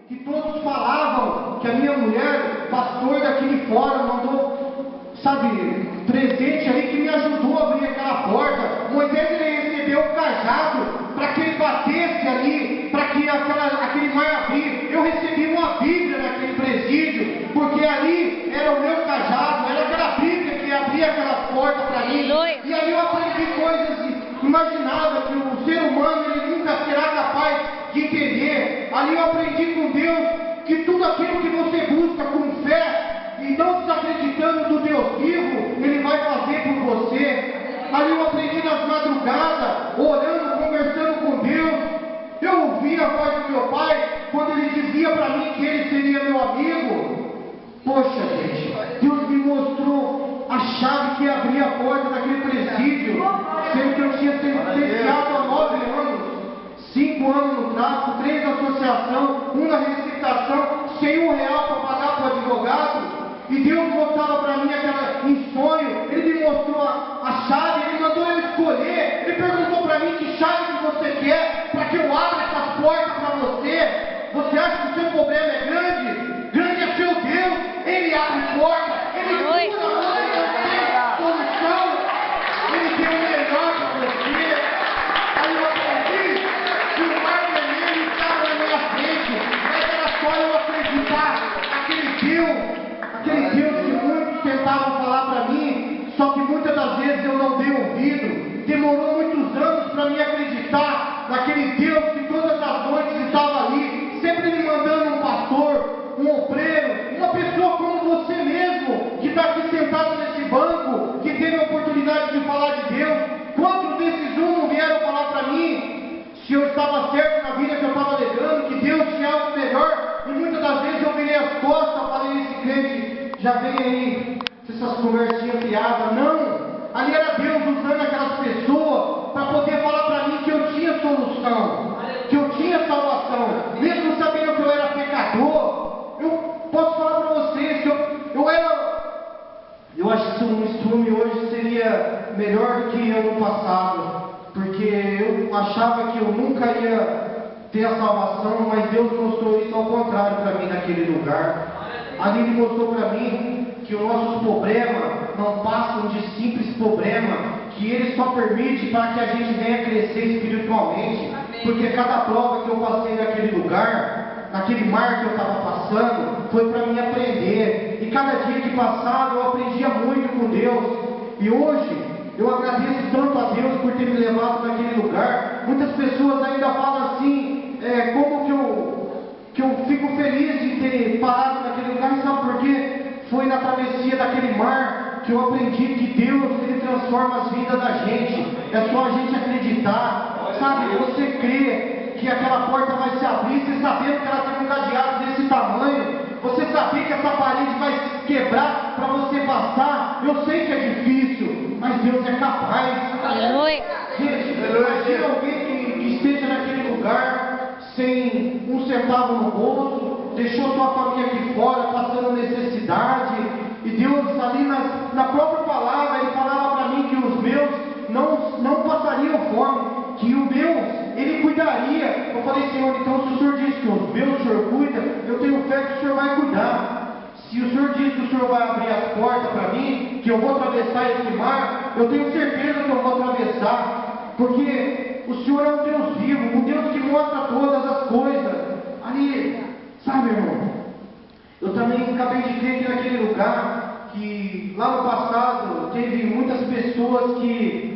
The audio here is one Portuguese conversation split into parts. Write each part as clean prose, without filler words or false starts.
que todos falavam que a minha mulher, pastor daqui de fora, mandou, sabe, presente ali que me ajudou a abrir aquela porta. Moisés, ele recebeu o cajado para que ele batesse ali, para que aquele mar abrir. Eu recebi uma Bíblia naquele presídio, porque ali era o meu cajado, era aquela Bíblia que abria aquelas portas para mim. E ali eu aprendi coisas imagináveis que o ser humano ele nunca será capaz de entender. Ali eu aprendi com Deus que tudo aquilo que você busca com fé e não desacreditando do Deus vivo, Ele vai fazer por você. Ali eu aprendi nas madrugadas, orando, conversando com Deus. Eu ouvi a voz do meu pai quando ele dizia para mim que ele seria meu amigo. Poxa, gente, Deus me mostrou a chave que abria a porta daquele presídio, sendo que eu tinha sentenciado a 9 anos, 5 anos no tráfico, 3 na associação, 1 na receptação, sem R$1 para pagar para o advogado. E Deus mostrava para mim aquela em sonho. Ele me mostrou a chave, Ele mandou eu escolher. Ele perguntou para mim que chave que você quer para que eu abra essas portas para você. Você acha que o seu problema é grande? Grande é seu Deus. Ele abre portas, Ele cura, Ele tem solução, Ele tem o melhor para você. Aí eu aprendi que o mar vermelho estava na minha frente, mas era só eu acreditar. Aquele Deus que muitos tentavam falar para mim, só que muitas das vezes eu não dei ouvido. Demorou muitos anos para me acreditar naquele Deus que todas as noites estava ali, sempre me mandando um pastor, um obreiro, uma pessoa como você mesmo, que está aqui sentado nesse banco, que teve a oportunidade de falar de Deus. Quantos desses não vieram falar para mim se eu estava certo na vida que eu estava alegando, que Deus tinha algo melhor? E muitas das vezes eu virei as costas, falei, esse crente já vem aí, essas conversinhas piadas. Não! Ali era Deus usando aquelas pessoas para poder falar para mim que eu tinha solução, que eu tinha salvação. Mesmo sabendo que eu era pecador, eu posso falar para vocês que eu acho que um estrume hoje seria melhor do que ano passado, porque eu achava que eu nunca ia ter a salvação, mas Deus mostrou isso ao contrário para mim naquele lugar. Ali Ele mostrou para mim que os nossos problemas não passam de simples problemas, que Ele só permite para que a gente venha crescer espiritualmente. Porque cada prova que eu passei naquele lugar, naquele mar que eu estava passando, foi para mim aprender. E cada dia que passava eu aprendia muito com Deus. E hoje eu agradeço tanto a Deus por ter me levado naquele lugar. Muitas pessoas ainda falam assim, como que eu fico feliz de ter parado naquele lugar. Sabe por quê? Foi na travessia daquele mar que eu aprendi que Deus, Ele transforma as vidas da gente. É só a gente acreditar. Sabe, você crê que aquela porta vai se abrir, você sabendo que ela tem um cadeado desse tamanho, você saber que essa parede vai se quebrar para você passar. Eu sei que é difícil, mas Deus é capaz. Aleluia. Gente, imagina alguém que esteja naquele lugar sem um centavo no bolso, deixou sua família aqui fora, passando necessidade, e Deus ali na própria palavra, Ele falava para mim que os meus não passariam fome, que o meu, Ele cuidaria. Eu falei, Senhor, então se o Senhor diz que os meus o Senhor cuida, eu tenho fé que o Senhor vai cuidar. Se o Senhor diz que o Senhor vai abrir as portas para mim, que eu vou atravessar esse mar, eu tenho certeza que eu vou atravessar, porque o Senhor é um Deus vivo, um Deus que mostra todas as coisas. Ali, sabe, irmão, eu também acabei de ver que naquele lugar, que lá no passado teve muitas pessoas que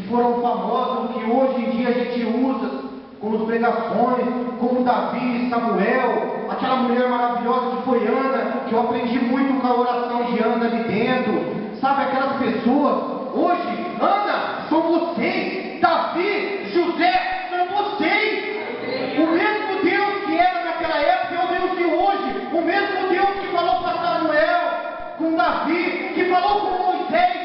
foram famosas, que hoje em dia a gente usa como pregações, como Davi, Samuel, aquela mulher maravilhosa que foi Ana, que eu aprendi muito com a oração de Ana ali dentro. Sabe, aquelas pessoas, hoje, Ana, são vocês, Davi, José, são vocês. O mesmo Deus que era naquela época é o Deus de hoje. O mesmo Deus que falou para Samuel, com Davi, que falou com Moisés,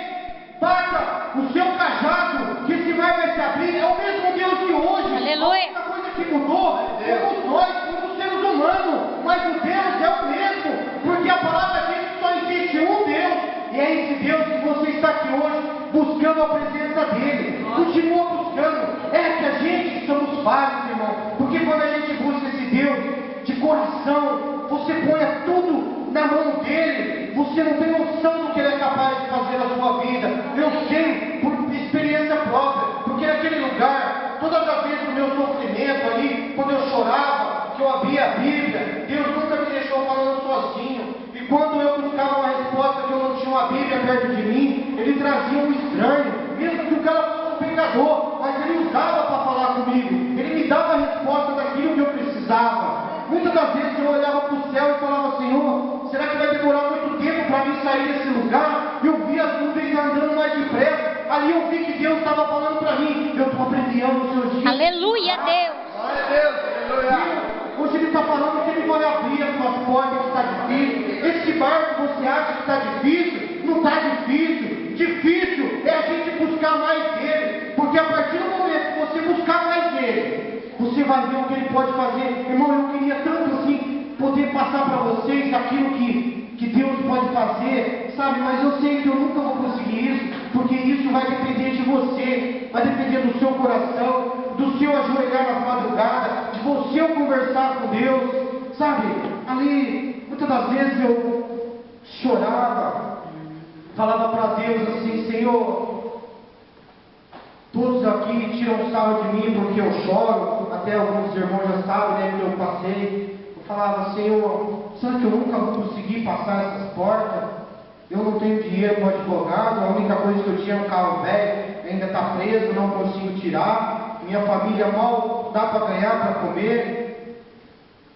bata o seu cajado, que esse mar vai se abrir, é o mesmo Deus de hoje. Aleluia. A única coisa que mudou somos nós, somos seres humanos, mas o Deus é o mesmo, porque a palavra diz que só existe um Deus, e é esse Deus que você está aqui hoje, buscando a presença dEle. Continua buscando. É que a gente somos falhos, irmão, porque quando a gente busca esse Deus de coração, você ponha tudo na mão dele, você não tem noção do que ele é capaz de fazer na sua vida. Eu sei por experiência própria, porque naquele lugar, todas as vezes do meu sofrimento ali, quando eu chorava, que eu abria a Bíblia, Deus nunca me deixou falando sozinho. E quando eu buscava uma resposta que eu não tinha uma Bíblia perto de mim, ele trazia um estranho, mesmo que o cara fosse um pecador, mas ele usava para falar comigo, ele me dava a resposta daquilo que eu precisava. Muitas das vezes eu olhava para o céu e falava: Senhor, será que vai demorar muito tempo para mim sair desse lugar? Eu vi as nuvens andando mais depressa, ali eu vi que Deus estava falando para mim: eu estou abreviando os seus dias. Aleluia, Deus! Glória a Deus, aleluia. Hoje ele está falando que ele vai abrir as suas portas, que está difícil. Esse barco você acha que está difícil? Não está difícil. Difícil é a gente buscar mais dele, porque a partir do momento que você buscar mais dele, você vai ver o que ele pode fazer. Irmão, eu queria tanto assim poder passar para vocês aquilo que Deus pode fazer, sabe? Mas eu sei que eu nunca vou conseguir isso, porque isso vai depender de você, vai depender do seu coração, do seu ajoelhar na madrugada, de você conversar com Deus, sabe? Ali, muitas das vezes eu chorava, falava para Deus assim: Senhor, todos aqui tiram sarro de mim porque eu choro, até alguns irmãos já sabem, né, que eu passei. Eu falava: Senhor, será que eu nunca vou conseguir passar essas portas? Eu não tenho dinheiro para advogado, a única coisa que eu tinha é um carro velho, ainda está preso, não consigo tirar, minha família mal dá para ganhar para comer.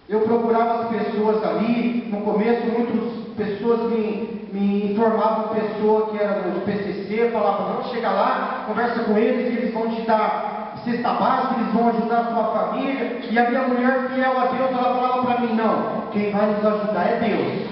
Eu procurava as pessoas ali, no começo muitas pessoas me informavam, pessoa que era do PCC, falavam: não, chega lá, conversa com eles, eles vão te dar cesta básica, eles vão ajudar a sua família. E a minha mulher, fiel a Deus, ela falava para mim: não, quem vai nos ajudar é Deus.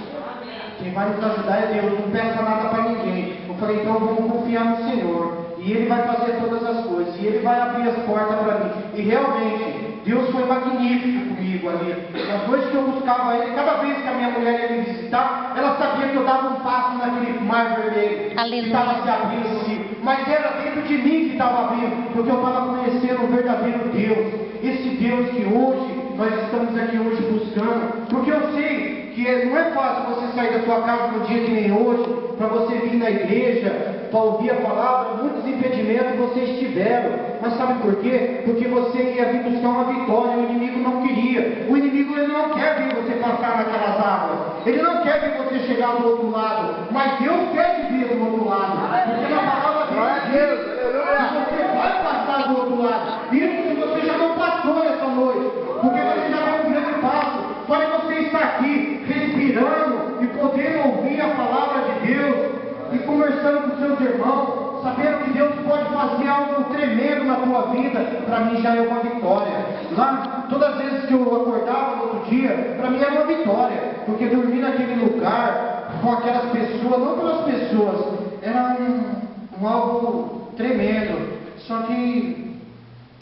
Quem vai nos ajudar é Deus, não peça nada para ninguém. Eu falei: então vamos confiar no Senhor, e Ele vai fazer todas as coisas, e Ele vai abrir as portas para mim. E realmente, Deus foi magnífico comigo ali. Nas noites que eu buscava Ele, cada vez que a minha mulher ia me visitar, ela sabia que eu dava um passo naquele mar vermelho, que estava se abrindo assim. Mas era dentro de mim que estava abrindo, porque eu estava conhecendo o verdadeiro Deus, esse Deus que hoje nós estamos aqui hoje buscando. Porque eu sei que não é fácil você sair da sua casa no dia que nem hoje, para você vir na igreja, para ouvir a palavra. Muitos impedimentos vocês tiveram, mas sabe por quê? Porque você ia vir buscar uma vitória, o inimigo não queria. O inimigo, ele não quer ver você passar naquelas águas, ele não quer ver você chegar do outro lado, mas Deus quer te ver do outro lado, porque na palavra dele você vai passar do outro lado. Isso se você já não passou nessa noite, porque você já deu um grande passo. Só de você estar aqui, respirando e poder ouvir a palavra de Deus e conversando com seus irmãos, sabendo que Deus pode fazer algo tremendo na tua vida, para mim já é uma vitória. Lá, todas as vezes que eu acordava no outro dia, para mim era uma vitória, porque dormir naquele lugar com aquelas pessoas, não pelas pessoas, era algo tremendo. Só que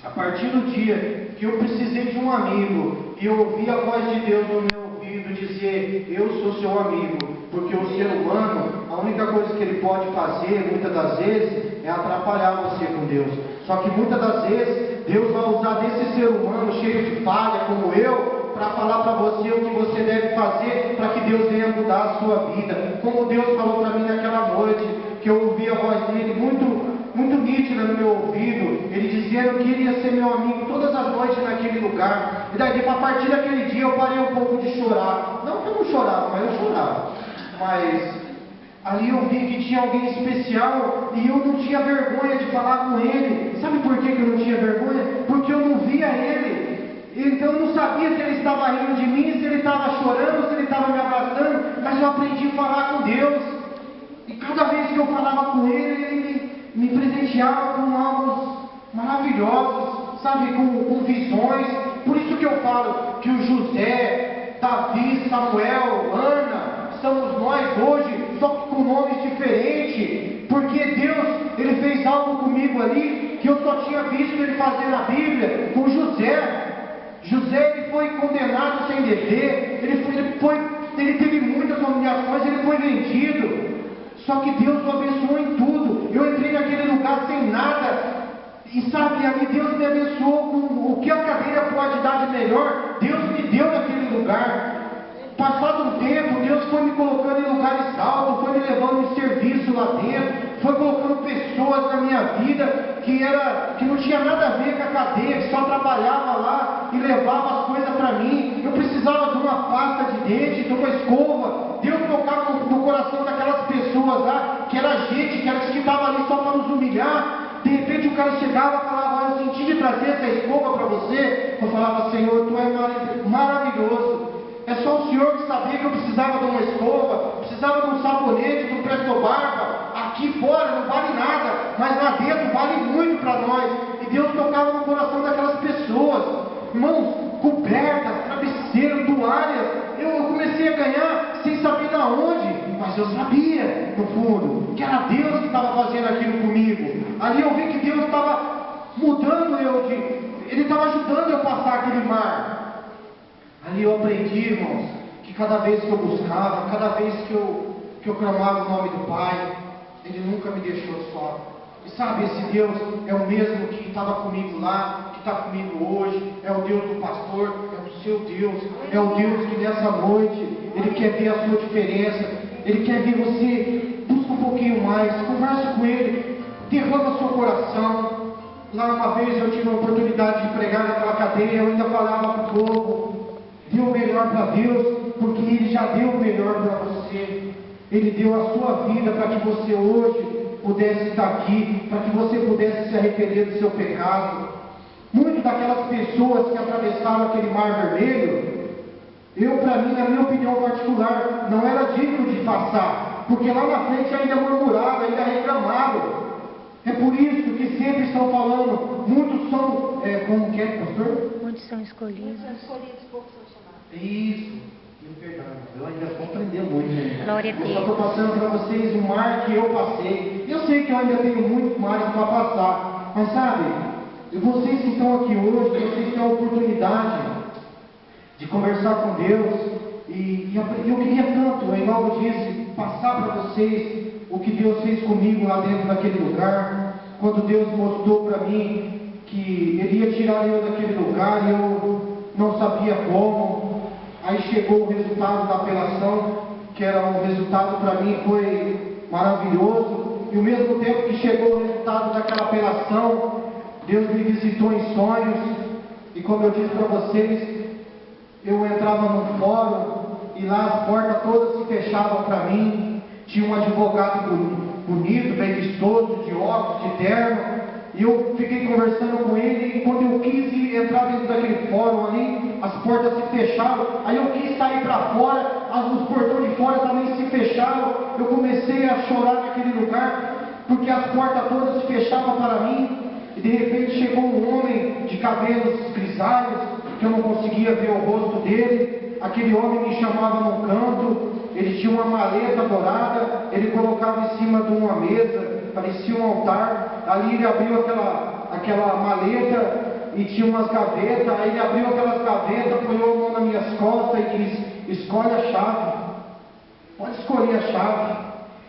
a partir do dia que eu precisei de um amigo e eu ouvi a voz de Deus no meu ouvido dizer: eu sou seu amigo, porque o ser humano, a única coisa que ele pode fazer muitas das vezes é atrapalhar você com Deus. Só que muitas das vezes Deus vai usar desse ser humano cheio de falha como eu para falar para você o que você deve fazer para que Deus venha mudar a sua vida. Como Deus falou para mim naquela noite, que eu ouvi a voz dele muito nítida no meu ouvido, ele dizendo que ele ia ser meu amigo todas as noites naquele lugar. E daí, a partir daquele dia, eu parei um pouco de chorar. Não que eu não chorava, mas eu chorava. Mas ali eu vi que tinha alguém especial e eu não tinha vergonha de falar com ele. Sabe por que eu não tinha vergonha? Porque eu não via ele. Então eu não sabia se ele estava rindo de mim, se ele estava chorando, se ele estava me abraçando, mas eu aprendi a falar com Deus. E cada vez que eu falava com ele, ele me presenteava com algo maravilhosos, sabe, com visões. Por isso que eu falo que o José, Davi, Samuel, Ana, somos nós hoje, só que com nomes diferentes, porque Deus, ele fez algo comigo ali, que eu só tinha visto ele fazer na Bíblia, com José. José, ele foi condenado sem dever, ele teve muitas humilhações, ele foi vendido. Só que Deus o abençoou em tudo. Eu entrei naquele lugar sem nada. E sabe, ali Deus me abençoou com o que a cadeira pode dar de melhor. Deus me deu naquele lugar. o tempo, Deus foi me colocando em lugares altos, foi me levando em serviço lá dentro, foi colocando pessoas na minha vida que não tinha nada a ver com a cadeia, que só trabalhava lá e levava as coisas para mim. Eu precisava de uma pasta de dente, de uma escova. Deus tocava no coração daquelas pessoas lá, que era gente, que estava ali só para nos humilhar. De repente o cara chegava e falava: eu senti de trazer essa escova para você. Eu falava: Senhor, tu é maravilhoso. É só o Senhor que sabia que eu precisava de uma escova, precisava de um sabonete, de um presto barba. Aqui fora não vale nada, mas lá dentro vale muito para nós. E Deus tocava no coração daquelas pessoas. Irmãos, cobertas, travesseiro, toalhas. Eu comecei a ganhar sem saber de onde, mas eu sabia, no fundo, que era Deus que estava fazendo aquilo comigo. Ali eu vi que Deus estava mudando Ele estava ajudando eu a passar aquele mar. Ali eu aprendi, irmãos, que cada vez que eu buscava, cada vez que eu clamava o nome do Pai, Ele nunca me deixou só. E sabe, esse Deus é o mesmo que estava comigo lá, que está comigo hoje, é o Deus do pastor, é o seu Deus, é o Deus que nessa noite, Ele quer ver a sua diferença, Ele quer ver você, busca um pouquinho mais, converse com Ele, derrama seu coração. Lá uma vez eu tive a oportunidade de pregar naquela cadeia, eu ainda falava para o povo: dê o melhor para Deus, porque Ele já deu o melhor para você. Ele deu a sua vida para que você hoje pudesse estar aqui, para que você pudesse se arrepender do seu pecado. Muitas daquelas pessoas que atravessaram aquele mar vermelho, para mim, na minha opinião particular, não era digno de passar, porque lá na frente ainda murmuravam, ainda reclamavam. É por isso que sempre estão falando, muitos são, como que é, pastor? Muitos são escolhidos. Poucos são chamados. Isso. Perdão, eu ainda vou aprender muito, né? Glória a Eu só Deus. estou passando para vocês o mar que eu passei. Eu sei que eu ainda tenho muito mais para passar, mas sabe, vocês que estão aqui hoje, vocês têm a oportunidade de conversar com Deus, e eu queria tanto, igual eu disse, passar para vocês o que Deus fez comigo lá dentro daquele lugar, quando Deus mostrou para mim que Ele ia tirar eu daquele lugar e eu não sabia como. Aí chegou o resultado da apelação, que era um resultado para mim foi maravilhoso, e ao mesmo tempo que chegou o resultado daquela apelação, Deus me visitou em sonhos, e como eu disse para vocês, eu entrava num fórum, e lá as portas todas se fechavam para mim. Tinha um advogado bonito, bem vistoso, de óculos, de terno, e eu fiquei conversando com ele, e quando eu quis entrar dentro daquele fórum ali, as portas se fecharam. Aí eu quis sair para fora, os portões de fora também se fecharam. Eu comecei a chorar naquele lugar, porque as portas todas se fechavam para mim, e de repente chegou um homem de cabelos grisalhos, que eu não conseguia ver o rosto dele. Aquele homem me chamava num canto, ele tinha uma maleta dourada, ele colocava em cima de uma mesa, parecia um altar. Ali ele abriu aquela maleta e tinha umas gavetas. Aí ele abriu aquelas gavetas, apoiou a mão nas minhas costas e disse: escolhe a chave, pode escolher a chave.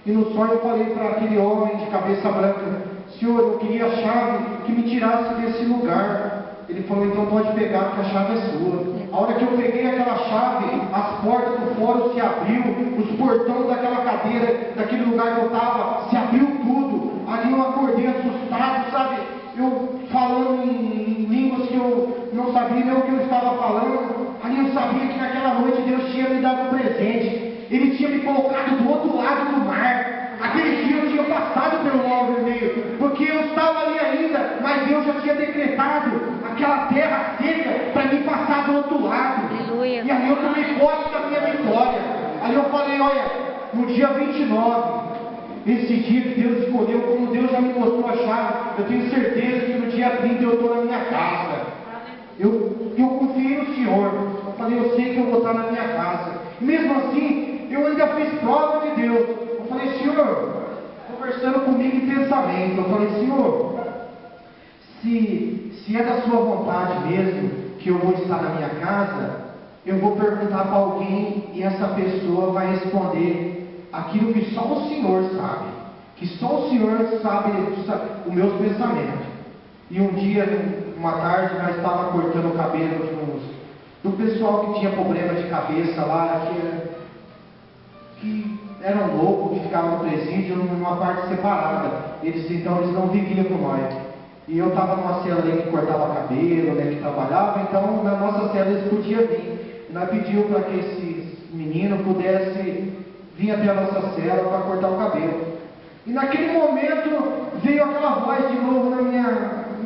E no sonho eu falei para aquele homem de cabeça branca: Senhor, eu queria a chave que me tirasse desse lugar. Ele falou: então pode pegar, porque a chave é sua. A hora que eu peguei aquela chave, as portas do fórum se abriu, os portões daquela cadeira, daquele lugar que eu estava, se abriu tudo. Ali eu acordei assustado, sabe? Eu falando em línguas que eu não sabia nem o que eu estava falando. Ali eu sabia que naquela noite Deus tinha me dado um presente. Ele tinha me colocado do outro lado do mar. Aquele dia eu tinha passado pelo mar vermelho, porque eu estava ali ainda, mas Deus já tinha decretado aquela terra seca para mim passar do outro lado. Aleluia. E ali eu tomei posse da minha vitória. Ali eu falei: olha, no dia 29, esse dia que Deus escolheu, como Deus já me mostrou a chave, eu tenho certeza que no dia 30 eu estou na minha casa. Eu confiei no Senhor. Eu falei: eu sei que eu vou estar na minha casa. Mesmo assim, eu ainda fiz prova de Deus. Eu falei: Senhor, conversando comigo em pensamento, eu falei: Senhor, se é da sua vontade mesmo que eu vou estar na minha casa, eu vou perguntar para alguém e essa pessoa vai responder aquilo que só o Senhor sabe, que só o Senhor sabe os meus pensamentos. E um dia, uma tarde, nós estávamos cortando o cabelo do pessoal que tinha problema de cabeça lá, que eram loucos, que ficavam no presídio numa parte separada. Eles não viviam com nós. E eu estava numa cela ali que cortava cabelo, né, que trabalhava, então na nossa cela eles podiam vir. E nós pedimos para que esses meninos pudessem vir até a nossa cela para cortar o cabelo. E naquele momento veio aquela voz de novo no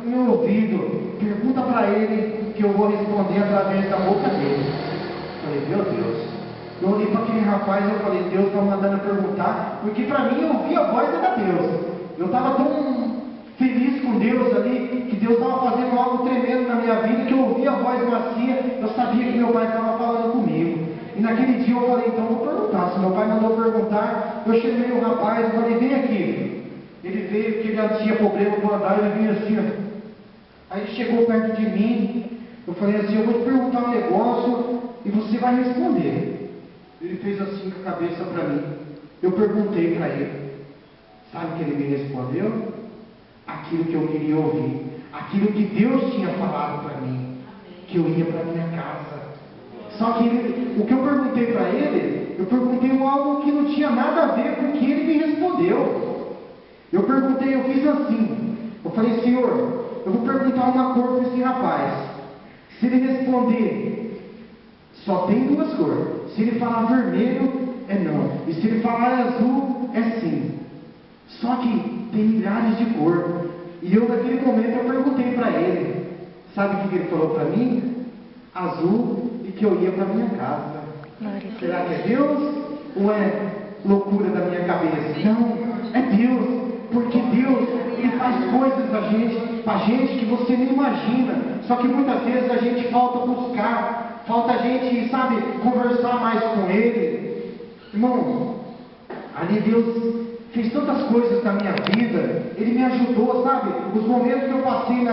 meu ouvido: pergunta para ele que eu vou responder através da boca dele. Eu falei, meu Deus. Eu olhei para aquele rapaz e eu falei, Deus está mandando perguntar, porque para mim eu ouvi a voz era Deus. Eu estava tão feliz com Deus ali, que Deus estava fazendo algo tremendo na minha vida, que eu ouvi a voz macia, eu sabia que meu pai estava falando comigo. E naquele dia eu falei, então eu vou perguntar. Se meu pai mandou perguntar, eu chamei o rapaz e falei, vem aqui. Ele veio, porque ele já tinha problema com andar, ele vinha assim, ó. Aí ele chegou perto de mim, eu falei assim, eu vou te perguntar um negócio e você vai responder. Ele fez assim com a cabeça para mim. Eu perguntei para ele. Sabe o que ele me respondeu? Aquilo que eu queria ouvir. Aquilo que Deus tinha falado para mim. Que eu ia para minha casa. Só que o que eu perguntei para ele, eu perguntei algo que não tinha nada a ver com o que ele me respondeu. Eu perguntei, eu fiz assim. Eu falei, Senhor, eu vou perguntar uma cor para esse rapaz. Se ele responder, só tem duas cores. Se ele falar vermelho, é não. E se ele falar azul, é sim. Só que tem milhares de cores. E eu, naquele momento, eu perguntei para ele. Sabe o que ele falou para mim? Azul e que eu ia para minha casa. Será que é Deus? Ou é loucura da minha cabeça? Não, é Deus. Porque Deus, Ele faz coisas pra gente que você nem imagina. Só que muitas vezes a gente falta buscar. Falta a gente, sabe, conversar mais com Ele. Irmão, ali Deus fez tantas coisas na minha vida. Ele me ajudou, sabe? Os momentos que eu passei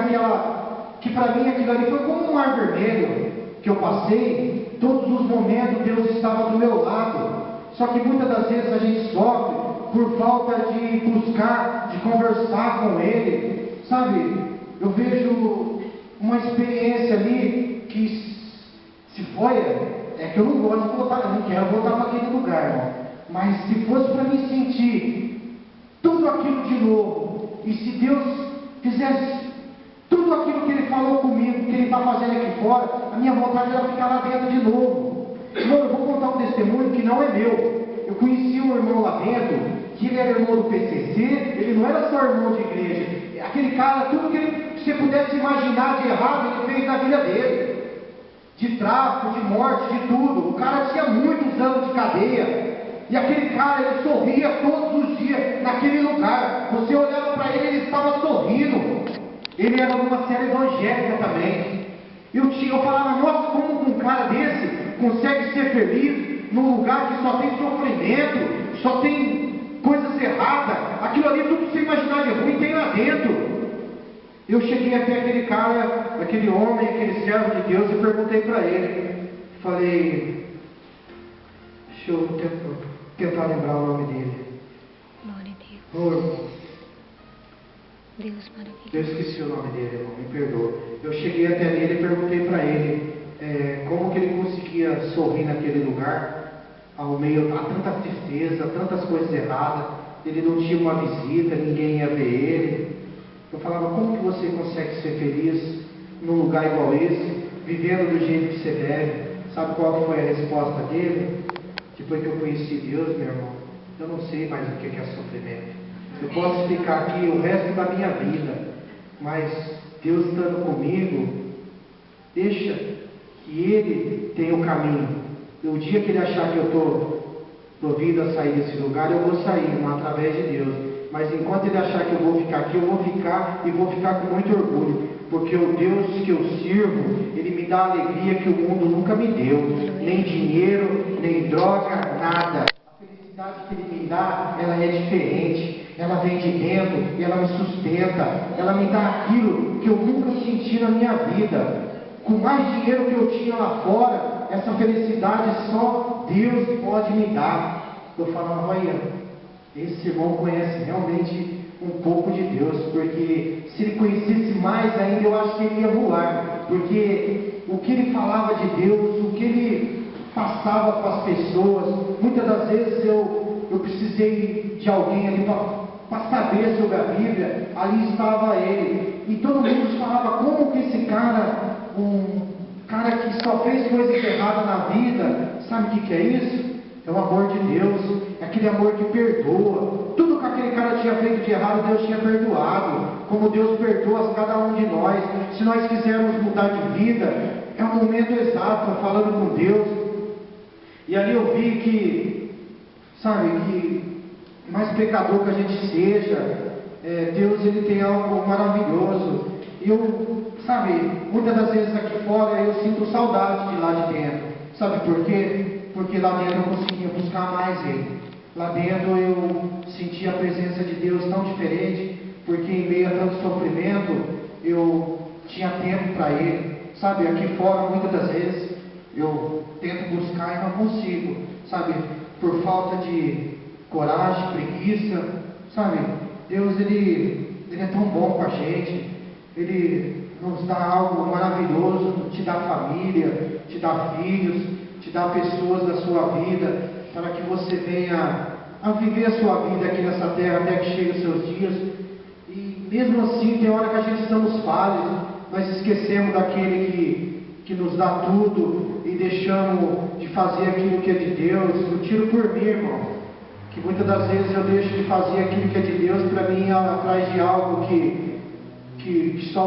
que para mim aquilo ali foi como um mar vermelho que eu passei. Todos os momentos Deus estava do meu lado. Só que muitas das vezes a gente sofre por falta de buscar, de conversar com Ele. Sabe, eu vejo uma experiência ali que se foi, é que eu não gosto de voltar, eu não quero voltar para aquele lugar, irmão. Mas se fosse para mim sentir tudo aquilo de novo, e se Deus fizesse tudo aquilo que Ele falou comigo, que Ele está fazendo aqui fora, a minha vontade era ficar lá dentro de novo. Irmão, eu vou contar um testemunho que não é meu. Eu conheci um irmão lá dentro, que ele era irmão do PCC, ele não era só irmão de igreja. Aquele cara, tudo que você pudesse imaginar de errado, ele fez na vida dele. De tráfico, de morte, de tudo. O cara tinha muitos anos de cadeia. E aquele cara, ele sorria todos os dias naquele lugar. Você olhava para ele, ele estava sorrindo. Ele era numa série evangélica também. Eu falava, nossa, como um cara desse consegue ser feliz num lugar que só tem sofrimento, só tem coisas erradas. Aquilo ali, tudo que você imaginar de ruim tem lá dentro. Eu cheguei até aquele cara, aquele homem, aquele servo de Deus, e perguntei para ele. Falei, deixa eu tentar lembrar o nome dele. Glória a Deus. Oh, Deus maravilhoso. eu esqueci o nome dele, irmão, me perdoa. Eu cheguei até ele e perguntei para ele como que ele conseguia sorrir naquele lugar, ao meio a tanta tristeza, tantas coisas erradas. Ele não tinha uma visita, ninguém ia ver ele. Eu falava, como que você consegue ser feliz num lugar igual esse, vivendo do jeito que você deve? Sabe qual foi a resposta dele? Depois que eu conheci Deus, meu irmão, eu não sei mais o que é sofrimento. Eu posso ficar aqui o resto da minha vida, mas Deus estando comigo, deixa que Ele tenha o caminho. E o dia que Ele achar que eu estou provido a sair desse lugar, eu vou sair, irmão, através de Deus. Mas enquanto Ele achar que eu vou ficar aqui, eu vou ficar, e vou ficar com muito orgulho. Porque o Deus que eu sirvo, Ele me dá alegria que o mundo nunca me deu. Nem dinheiro, nem droga, nada. A felicidade que Ele me dá, ela é diferente. Ela vem de dentro e ela me sustenta. Ela me dá aquilo que eu nunca senti na minha vida. Com mais dinheiro que eu tinha lá fora, essa felicidade só Deus pode me dar. Eu falava, olha, esse irmão conhece realmente um pouco de Deus, porque se ele conhecesse mais ainda, eu acho que ele ia voar. Porque o que ele falava de Deus, o que ele passava para as pessoas. Muitas das vezes eu precisei de alguém ali para saber sobre a Bíblia. Ali estava ele. E todo mundo falava, como que esse cara, um cara que só fez coisas erradas na vida, sabe o que é isso? É o amor de Deus, é aquele amor que perdoa. Tudo que aquele cara tinha feito de errado, Deus tinha perdoado. Como Deus perdoa cada um de nós. Se nós quisermos mudar de vida, é o momento exato, falando com Deus. E ali eu vi que, sabe, que mais pecador que a gente seja, Deus ele tem algo maravilhoso. E eu, sabe, muitas das vezes aqui fora eu sinto saudade de lá de dentro. Sabe por quê? Porque lá dentro eu conseguia buscar mais Ele. Lá dentro eu sentia a presença de Deus tão diferente, porque em meio a tanto sofrimento eu tinha tempo para Ele. Sabe, aqui fora muitas das vezes eu tento buscar e não consigo. Sabe, por falta de coragem, preguiça. Sabe, Deus ele é tão bom com a gente. Ele nos dá algo maravilhoso, te dá família, te dá filhos, te dá pessoas da sua vida, para que você venha a viver a sua vida aqui nessa terra até que chegue os seus dias. E mesmo assim, tem hora que a gente estamos falhos, nós esquecemos daquele que nos dá tudo e deixamos de fazer aquilo que é de Deus. Eu tiro por mim, irmão, que muitas das vezes eu deixo de fazer aquilo que é de Deus para mim ir atrás de algo que só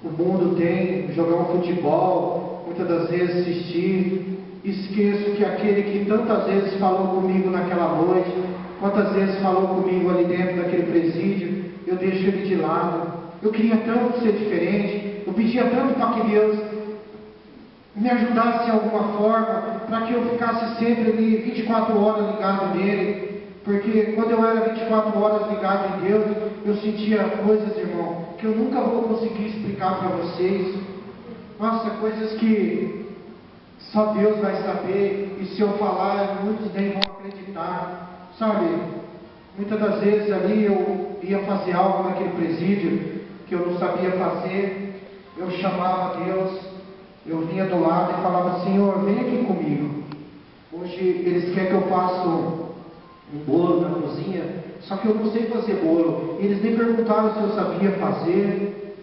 o mundo tem, jogar um futebol, muitas das vezes assistir. Esqueço que aquele que tantas vezes falou comigo naquela noite, quantas vezes falou comigo ali dentro daquele presídio, eu deixo ele de lado. Eu queria tanto ser diferente, eu pedia tanto para que Deus me ajudasse de alguma forma, para que eu ficasse sempre ali 24 horas ligado nele. Porque quando eu era 24 horas ligado em Deus, eu sentia coisas, irmão, que eu nunca vou conseguir explicar para vocês. Nossa, coisas que só Deus vai saber, e se eu falar, muitos nem vão acreditar. Sabe, muitas das vezes ali eu ia fazer algo naquele presídio que eu não sabia fazer, eu chamava Deus, eu vinha do lado e falava, Senhor, vem aqui comigo. Hoje eles querem que eu faça um bolo na cozinha, só que eu não sei fazer bolo. Eles nem perguntaram se eu sabia fazer.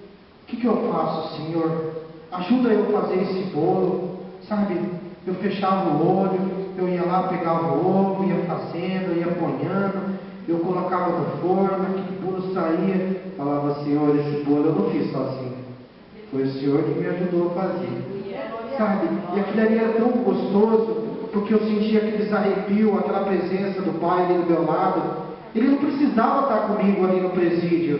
O que eu faço, Senhor? Ajuda eu a fazer esse bolo. Sabe, eu fechava o olho, eu ia lá, pegava o ovo, ia fazendo, ia ponhando, eu colocava no forno, aquele bolo saía, falava, Senhor, esse bolo eu não fiz sozinho. Foi o Senhor que me ajudou a fazer. Sabe, e aquilo ali era tão gostoso, porque eu sentia aqueles arrepios, aquela presença do Pai ali do meu lado. Ele não precisava estar comigo ali no presídio,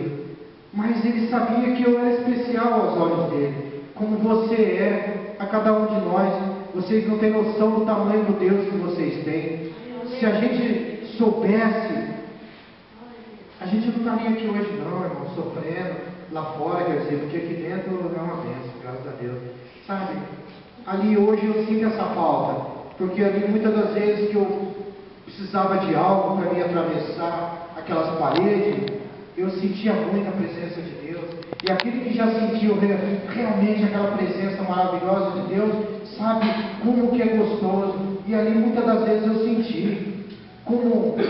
mas ele sabia que eu era especial aos olhos dele, como você é a cada um de nós. Vocês não têm noção do tamanho do Deus que vocês têm. Se a gente soubesse, a gente não estaria aqui hoje não, irmão, sofrendo lá fora, quer dizer, porque aqui dentro é uma bênção, graças a Deus. Sabe, ali hoje eu sinto essa falta, porque ali muitas das vezes que eu precisava de algo para me atravessar aquelas paredes, eu sentia muito a presença de Deus. E aquele que já sentiu realmente aquela presença maravilhosa de Deus, sabe como que é gostoso. E ali muitas das vezes eu senti como